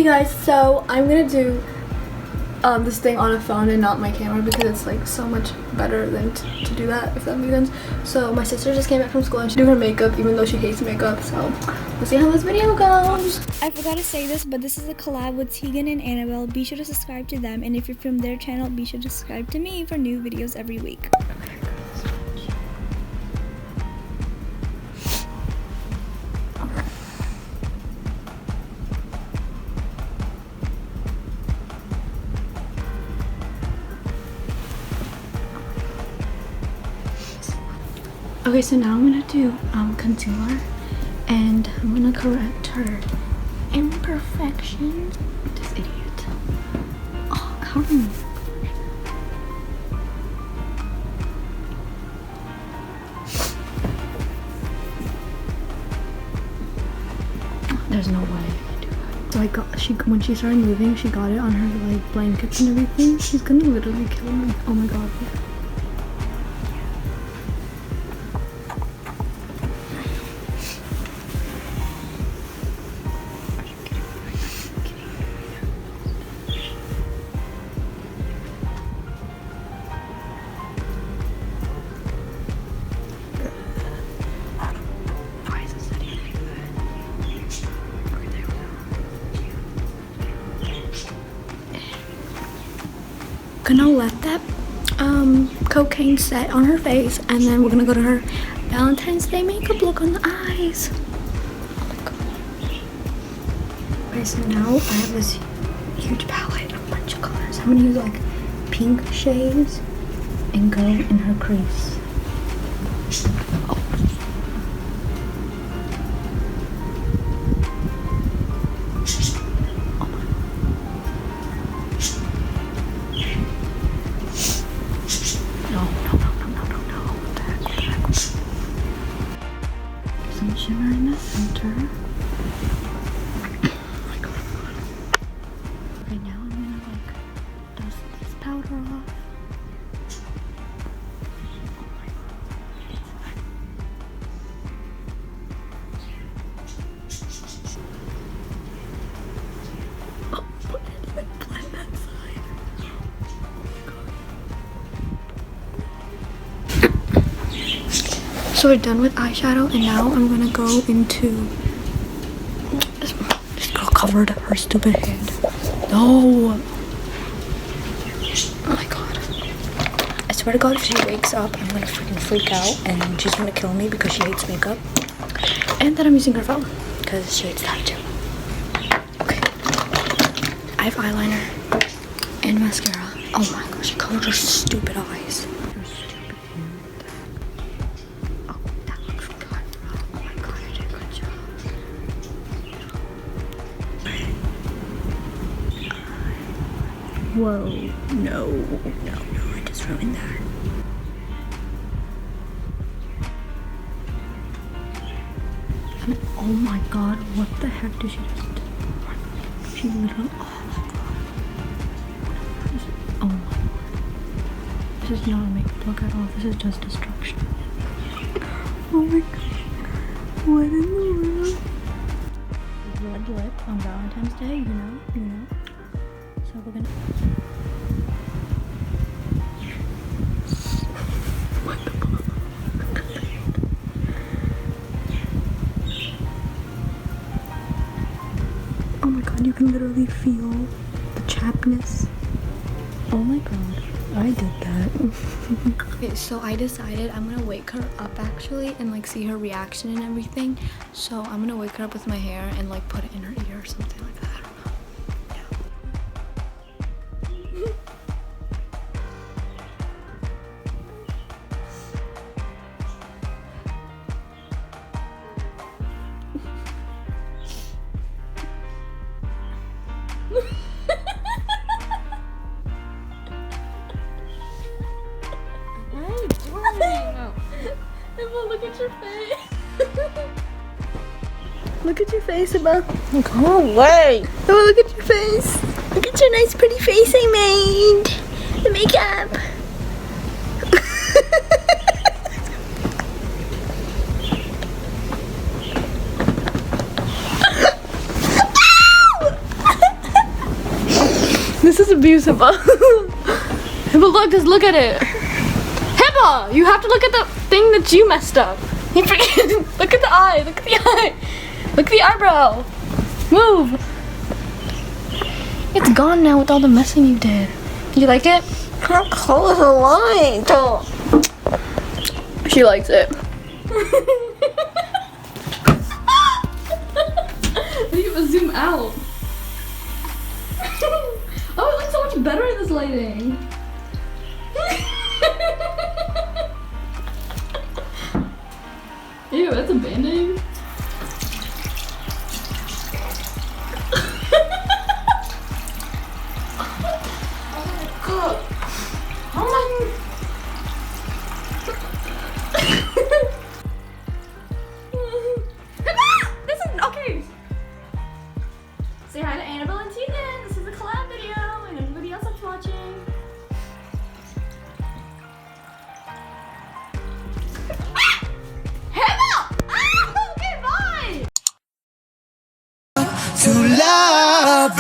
guys, so I'm gonna do this thing on a phone and not my camera because it's like so much better than to do that, if that makes sense. So my sister just came back from school and she's doing her makeup even though she hates makeup, so we'll see how this video goes. I forgot to say this, but this is a collab with Tegan and Annabelle. Be sure to subscribe to them, and if you're from their channel, be sure to subscribe to me for new videos every week. Okay, so now I'm gonna do concealer and I'm gonna correct her imperfections. This idiot. Oh, how do you? There's no way I can do that. So I got when she started moving, she got it on her like blankets and everything. She's gonna literally kill me. Oh my god. Gonna let that cocaine set on her face, and then we're gonna go to her Valentine's Day makeup look on the eyes. Oh my god. Okay, so now I have this huge palette, a bunch of colors. I'm gonna use like pink shades and go in her crease. Oh. Some shimmer in the center. Oh my god. Okay, now I'm gonna like dust this powder off. Oh my god. Oh, I didn't even blend that side. So we're done with eyeshadow, and now I'm gonna go into this girl covered her stupid head. No! Oh my god. I swear to god, if she wakes up, I'm gonna freaking freak out and she's gonna kill me because she hates makeup. And that I'm using her phone because she hates that too. Okay. I have eyeliner and mascara. Oh my gosh, she covered her stupid eyes. Whoa, no, I just ruined that. And oh my god, what the heck did she just do? She literally, oh my god. Oh my god. This is not a makeup look at all, this is just destruction. Oh my god, what in the world? Red lip on Valentine's Day, you know. So we're gonna... What the fuck? Oh my god, you can literally feel the chappedness. Oh my god, I did that. Okay, so I decided I'm gonna wake her up actually and like see her reaction and everything. So I'm gonna wake her up with my hair and like put it in her ear or something like that. Emma, look at your face. Look at your face, Emma. Go away. Emma, look at your face. Look at your nice pretty face I made. The makeup. abuse Hibba. Hibba, look at it. Hibba, you have to look at the thing that you messed up. You freaking look at the eye. Look at the eye. Look at the eyebrow. Move. It's gone now with all the messing you did. You like it? How cold is the light? She likes it. You have to zoom out. Oh, it looks so much better in this lighting. Ew, that's a band-aid. This is okay. Say hi to Annabelle and Tegan. This is a collab video, and everybody else that's watching. Hannah! Okay, bye. To love